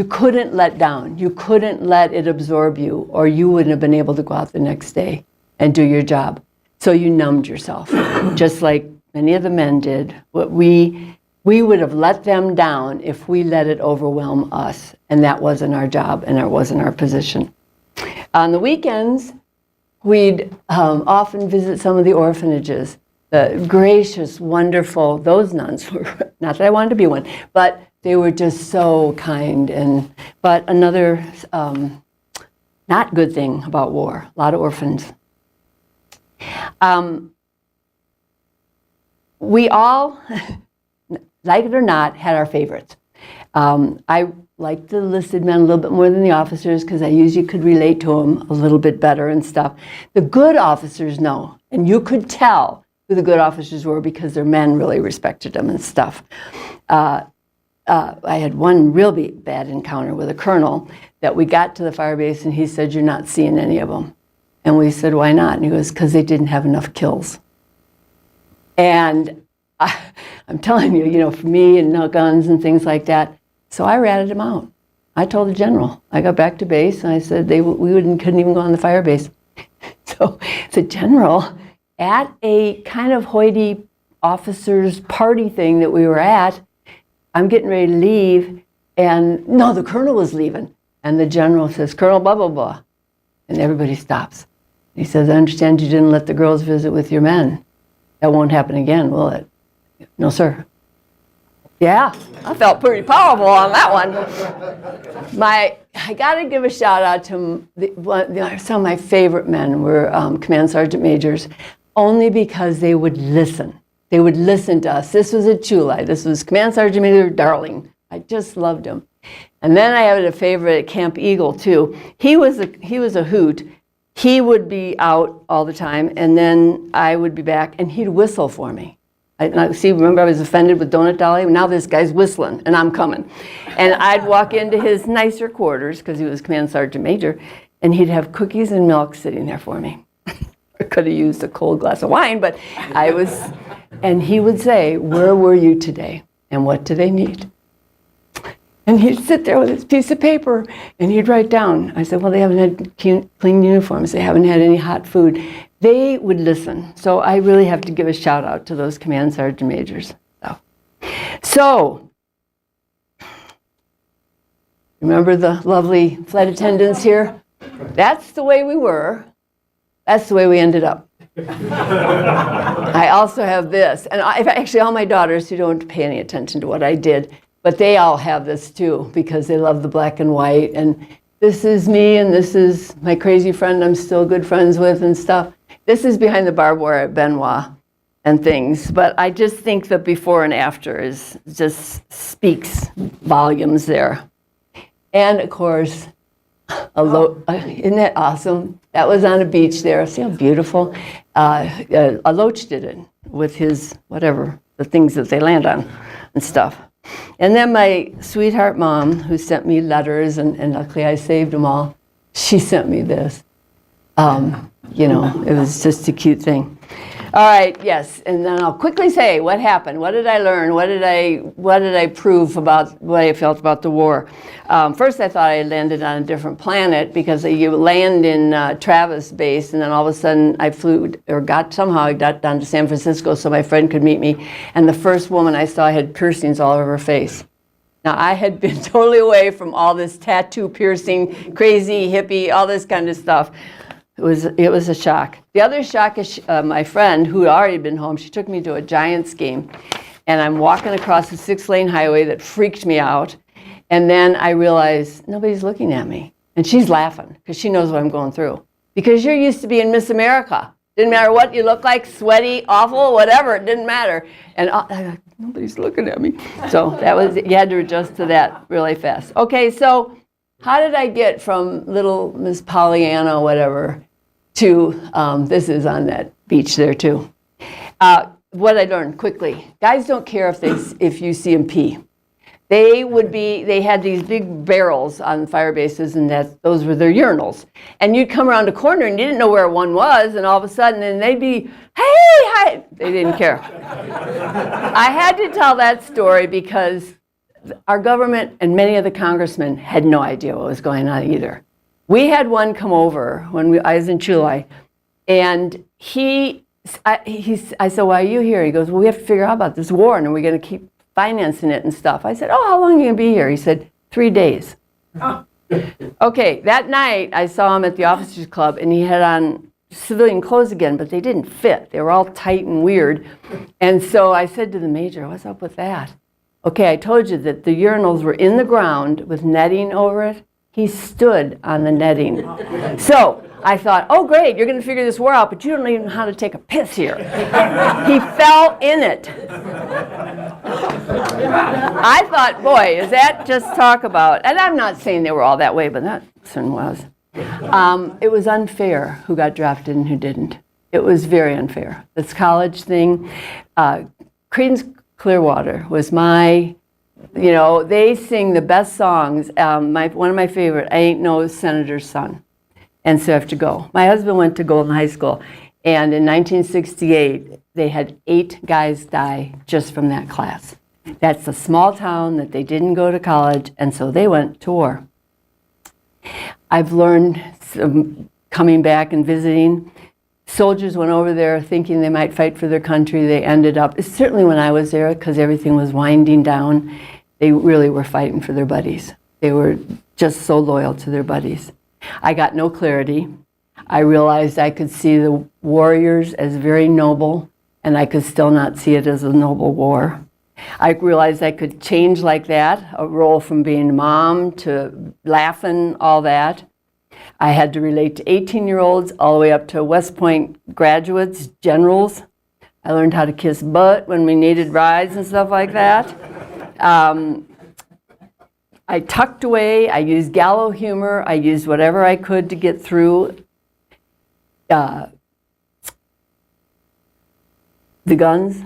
couldn't let down. You couldn't let it absorb you, or you wouldn't have been able to go out the next day and do your job. So you numbed yourself, just like many of the men did. We would have let them down if we let it overwhelm us, and that wasn't our job, and it wasn't our position. On the weekends, we'd often visit some of the orphanages. The gracious, wonderful, those nuns were, not that I wanted to be one, but they were just so kind. But another not good thing about war, a lot of orphans. We all, like it or not, had our favorites. I liked the enlisted men a little bit more than the officers, because I usually could relate to them a little bit better and stuff. The good officers, no, and you could tell who the good officers were because their men really respected them and stuff. I had one real bad encounter with a colonel that we got to the firebase and he said, you're not seeing any of them. And we said, why not? And he goes, because they didn't have enough kills. And I'm telling you, for me and no guns and things like that. So I ratted him out. I told the general. I got back to base and I said couldn't even go on the firebase. So the general, at a kind of hoity officers party thing that we were at, I'm getting ready to leave, and no, the colonel was leaving. And the general says, Colonel blah, blah, blah. And everybody stops. He says, I understand you didn't let the girls visit with your men. That won't happen again, will it? No, sir. Yeah, I felt pretty powerful on that one. I got to give a shout out to some of my favorite men were command sergeant majors, only because they would listen. They would listen to us. This was at Chu Lai. This was Command Sergeant Major Darling. I just loved him. And then I had a favorite at Camp Eagle too. He was a hoot. He would be out all the time, and then I would be back, and he'd whistle for me. Remember I was offended with Donut Dolly? Now this guy's whistling, and I'm coming. And I'd walk into his nicer quarters, because he was Command Sergeant Major, and he'd have cookies and milk sitting there for me. I could have used a cold glass of wine, but and he would say, where were you today, and what do they need? And he'd sit there with his piece of paper, and he'd write down. I said, well, they haven't had clean uniforms. They haven't had any hot food. They would listen. So I really have to give a shout out to those Command Sergeant Majors. So remember the lovely flight attendants here? That's the way we were. That's the way we ended up. I also have this. And actually all my daughters who don't pay any attention to what I did, but they all have this too, because they love the black and white. And this is me, and this is my crazy friend I'm still good friends with and stuff. This is behind the barbed wire at Benoit and things. But I just think the before and after just speaks volumes there. And of course, Isn't that awesome? That was on a beach there. See how beautiful? A loach did it with his, whatever, the things that they land on and stuff. And then my sweetheart mom, who sent me letters, and luckily I saved them all, she sent me this. You know, it was just a cute thing. All right, yes, and then I'll quickly say what happened. What did I learn? What did I prove about what I felt about the war? First, I thought I had landed on a different planet because you land in Travis Base, and then all of a sudden I got down to San Francisco so my friend could meet me. And the first woman I saw had piercings all over her face. Now, I had been totally away from all this tattoo piercing, crazy hippie, all this kind of stuff. It was a shock. The other shock is my friend, who had already been home, she took me to a Giants game. And I'm walking across a 6-lane highway that freaked me out. And then I realized nobody's looking at me. And she's laughing because she knows what I'm going through. Because you're used to being Miss America. Didn't matter what you look like, sweaty, awful, whatever, it didn't matter. And nobody's looking at me. So that was, you had to adjust to that really fast. Okay, so how did I get from little Miss Pollyanna, whatever, to, this is on that beach there too. What I learned quickly, guys don't care if you see them pee. They had these big barrels on fire bases, and those were their urinals. And you'd come around a corner and you didn't know where one was, and all of a sudden, and they'd be, hey, hi. They didn't care. I had to tell that story because our government and many of the congressmen had no idea what was going on either. We had one come over when I was in Chu Lai, and I said, why are you here? He goes, well, we have to figure out about this war, and are we going to keep financing it and stuff? I said, oh, how long are you going to be here? He said, 3 days. Oh. Okay, that night I saw him at the Officers Club, and he had on civilian clothes again, but they didn't fit. They were all tight and weird. And so I said to the major, what's up with that? Okay, I told you that the urinals were in the ground with netting over it. He stood on the netting. So I thought, oh great, you're going to figure this war out, but you don't even know how to take a piss here. He fell in it. I thought, boy, is that just talk about, and I'm not saying they were all that way, but that certainly was. It was unfair who got drafted and who didn't. It was very unfair. This college thing, Creedence Clearwater was my, they sing the best songs. One of my favorite, I Ain't No Senator's Son. And so I have to go. My husband went to Golden High School, and in 1968, they had 8 guys die just from that class. That's a small town that they didn't go to college, and so they went to war. I've learned, coming back and visiting, soldiers went over there thinking they might fight for their country. They ended up, certainly when I was there, because everything was winding down, they really were fighting for their buddies. They were just so loyal to their buddies. I got no clarity. I realized I could see the warriors as very noble, and I could still not see it as a noble war. I realized I could change like that, a role from being mom to laughing, all that. I had to relate to 18-year-olds all the way up to West Point graduates, generals. I learned how to kiss butt when we needed rides and stuff like that. I tucked away, I used gallow humor, I used whatever I could to get through. The guns,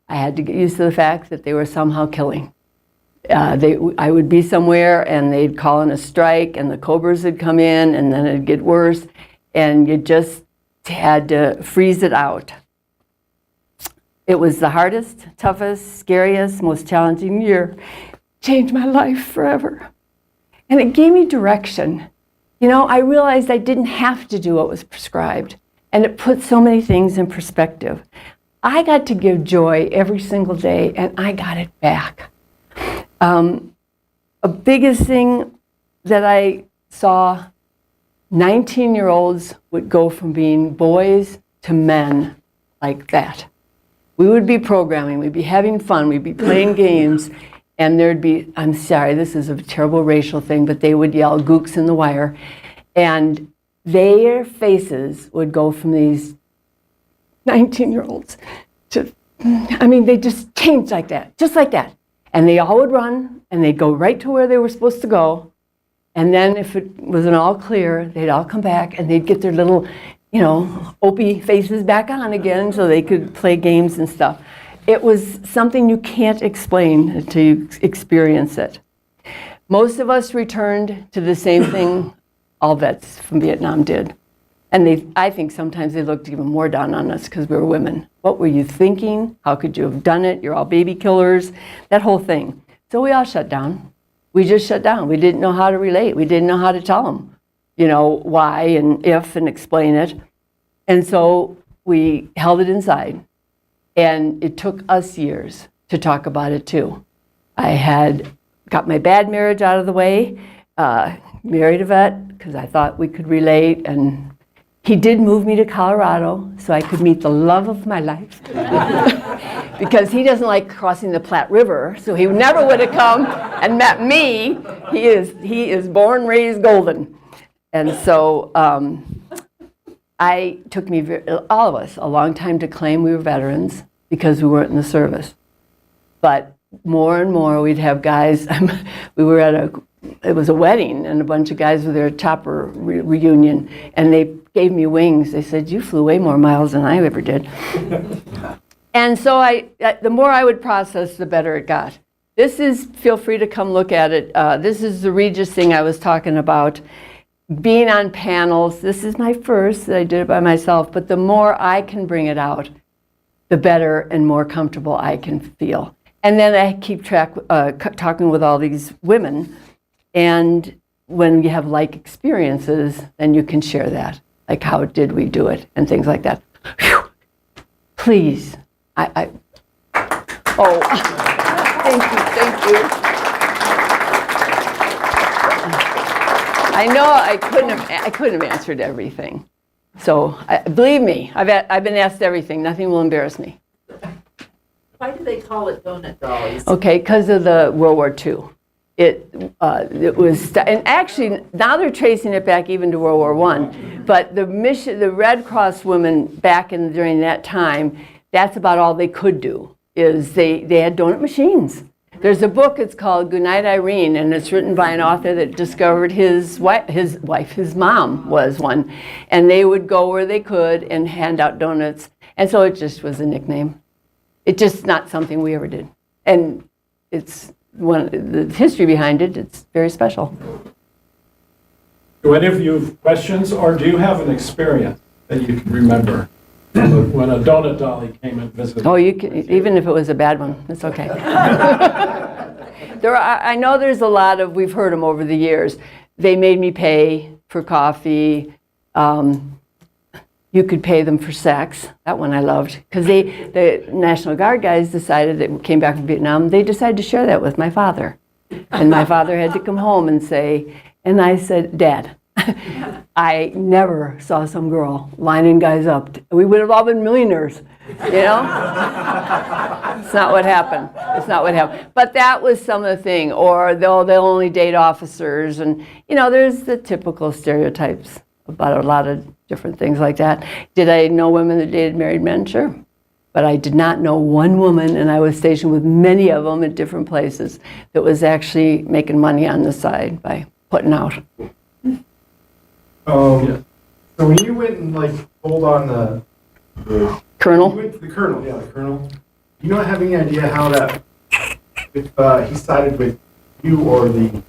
I had to get used to the fact that they were somehow killing. I would be somewhere and they'd call in a strike and the Cobras would come in and then it'd get worse, and you just had to freeze it out. It was the hardest, toughest, scariest, most challenging year. Changed my life forever. And it gave me direction. I realized I didn't have to do what was prescribed, and it put so many things in perspective. I got to give joy every single day, and I got it back. A biggest thing that I saw, 19-year-olds would go from being boys to men like that. We would be programming, we'd be having fun, we'd be playing games, and there'd be, I'm sorry, this is a terrible racial thing, but they would yell gooks in the wire, and their faces would go from these 19-year-olds to, they just changed like that, just like that. And they all would run, and they'd go right to where they were supposed to go, And then if it wasn't all clear, they'd all come back and they'd get their little, opie faces back on again so they could play games and stuff. It was something you can't explain until you experience it. Most of us returned to the same thing all vets from Vietnam did. And I think sometimes they looked even more down on us because we were women. What were you thinking? How could you have done it? You're all baby killers, that whole thing. So we all shut down. We just shut down. We didn't know how to relate. We didn't know how to tell them, why and if and explain it. And so we held it inside. And it took us years to talk about it too. I had got my bad marriage out of the way, married a vet because I thought we could relate, and he did move me to Colorado so I could meet the love of my life. Because he doesn't like crossing the Platte River, so he never would have come and met me. He is born, raised golden. And so it took me, all of us, a long time to claim we were veterans because we weren't in the service. But more and more we'd have guys, we were at it was a wedding, and a bunch of guys were there at chopper reunion, and they gave me wings. They said, "You flew way more miles than I ever did." And so the more I would process, the better it got. Feel free to come look at it. This is the Regis thing I was talking about. Being on panels, this is my first, I did it by myself, but the more I can bring it out, the better and more comfortable I can feel. And then I keep talking with all these women, and when you have like experiences, then you can share that. Like, how did we do it, and things like that. Whew. Please, thank you. I know I couldn't have answered everything. So believe me, I've been asked everything. Nothing will embarrass me. Why do they call it donut dollies? Okay, because of the World War II. It was, and actually now they're tracing it back even to World War I. But the Red Cross women back during that time, that's about all they could do. Is they had donut machines. There's a book. It's called Goodnight Irene, and it's written by an author that discovered his mom was one, and they would go where they could and hand out donuts, and so it just was a nickname. It's just not something we ever did, and it's the history behind it. It's very special. Do any of you have questions, or do you have an experience that you can remember when a donut dolly came and visited? Oh, you can, even if it was a bad one, it's okay. I know there's a lot of, we've heard them over the years. They made me pay for coffee. You could pay them for sex. That one I loved. Because the National Guard guys decided, that came back from Vietnam, they decided to share that with my father. And my father had to come home and say, and I said, "Dad, I never saw some girl lining guys up. We would have all been millionaires, It's not what happened. It's not what happened. But that was some of the thing. Or they'll only date officers. And, there's the typical stereotypes about a lot of different things like that. Did I know women that dated married men? Sure. But I did not know one woman, and I was stationed with many of them at different places, that was actually making money on the side by putting out. So when you went and told on the Colonel? You went to the colonel, the colonel. You don't have any idea how that, if he sided with you or the.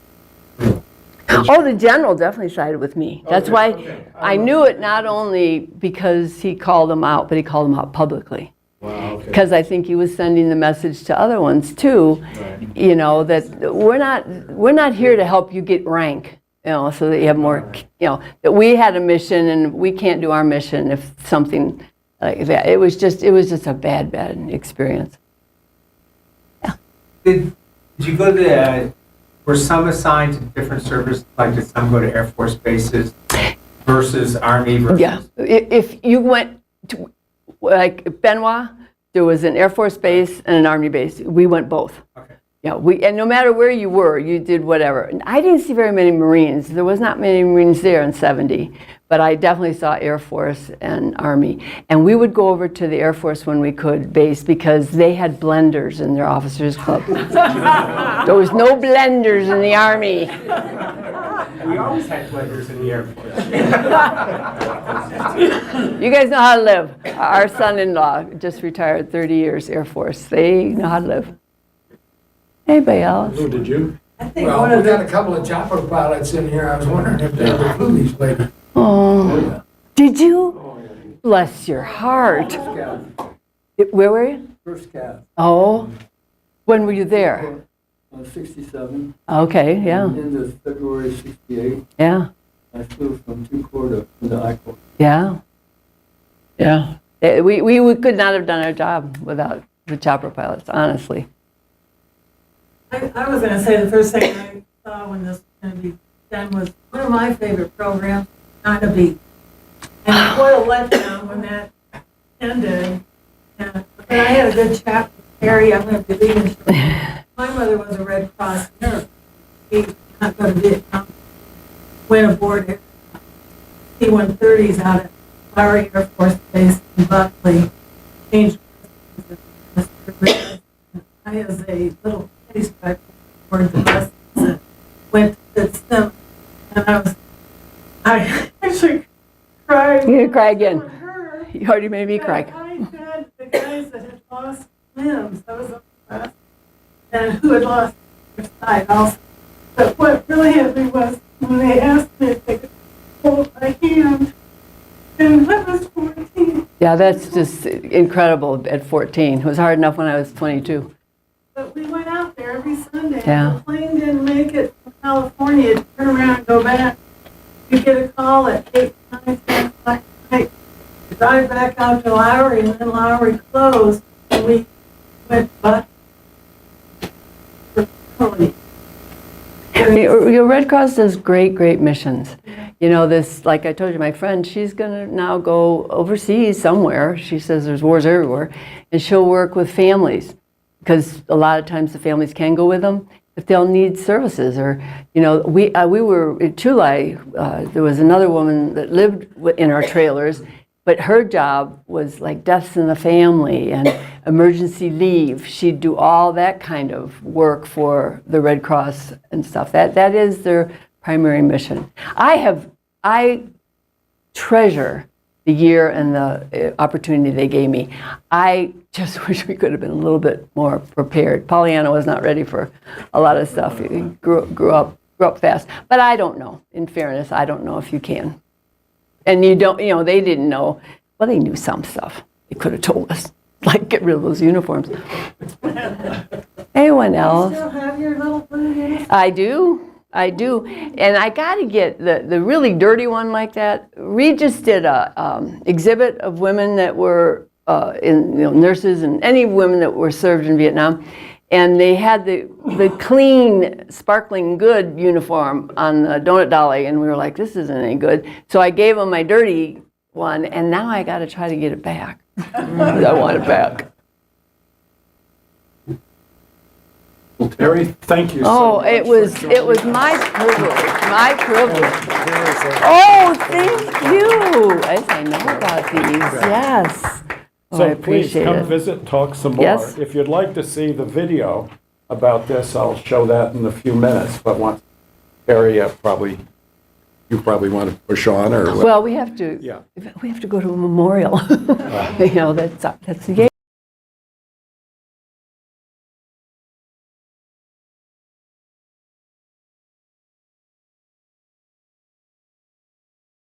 Oh, the general definitely sided with me. That's why I knew it, not only because he called them out, but he called them out publicly. Wow, okay. Because I think he was sending the message to other ones too, Right. that we're not here to help you get rank, so that you have more, that we had a mission and we can't do our mission if something like that. It was just a bad experience. Yeah. Did you go to were some assigned to different services? Like did some go to Air Force bases versus Army versus? Yeah. If you went to, like Benoit, there was an Air Force base and an Army base. We went both. Okay. Yeah, and no matter where you were, you did whatever. And I didn't see very many Marines. There was not many Marines there in 70, but I definitely saw Air Force and Army. And we would go over to the Air Force when we could base because they had blenders in their officers' club. There was no blenders in the Army. We always had blenders in the Air Force. You guys know how to live. Our son-in-law just retired 30 years Air Force. They know how to live. Anybody else? Who did you? I think Well, one we of got the, a couple of chopper pilots in here. I was wondering if they ever flew these ladies. Oh, did you? Bless your heart. Where were you? First Cav, Oh, when were you there? 67, Okay, yeah, into February 68. yeah, I flew from 2 Corps to I Corps. yeah, yeah. We could not have done our job without the chopper pilots, honestly. I was going to say the first thing I saw when this was going to be done was one of my favorite programs, Not a Beat. And what a letdown when that ended. But I had a good chat with Terry. I'm going to be leaving shortly. My mother was a Red Cross nurse. She did not go to Vietnam. Went aboard C-130s out at Flowery Air Force Base in Buckley. Changed I was a little petty stripe aboard the bus that went to the sim. And I actually cried. You're gonna cry again. For her. You already made me cry. I had the guys that had lost limbs. I was impressed. And who had lost their side also. But what really hit me was when they asked me if they could hold my hand. And I was 14. Yeah, that's just incredible at 14. It was hard enough when I was 22. But we went out there every Sunday. Yeah. The plane didn't make it from California to turn around and go back. You get a call at 8, 9, 10 o'clock at night. Drive back out to Lowry, and then Lowry closed, and we went back. Your Red Cross does great missions. You know, this, like I told you, my friend, she's going to now go overseas somewhere. She says there's wars everywhere. And she'll work with families because a lot of times the families can go with them if they'll need services. Or, you know, we were in Chu Lai, there was another woman that lived in our trailers, but her job was like deaths in the family and emergency leave. She'd do all that kind of work for the Red Cross and stuff. That is their primary mission. I treasure the year and the opportunity they gave me. I just wish we could have been a little bit more prepared. Pollyanna was not ready for a lot of stuff. He grew up fast. But I don't know. In fairness, I don't know if you can. And you don't, you know, they didn't know. Well, they knew some stuff. They could have told us, like get rid of those uniforms. Anyone else? Still have your little blue uniform? I do. And I got to get the really dirty one like that. Reed just did a exhibit of women that were nurses and any women that were served in Vietnam. And they had the clean, sparkling good uniform on the donut dolly. And we were like, this isn't any good. So I gave them my dirty one. And now I got to try to get it back. I want it back. Well, Terry, thank you so Oh, much. it was my privilege. Oh, thank you. Yes, I know about these. Yes. Oh, I So please appreciate come it. visit, talk some more. Yes. If you'd like to see the video about this, I'll show that in a few minutes. But once, Terry, you probably want to push on or what? Well, we have to. Yeah. We have to go to a memorial. You know, that's the game.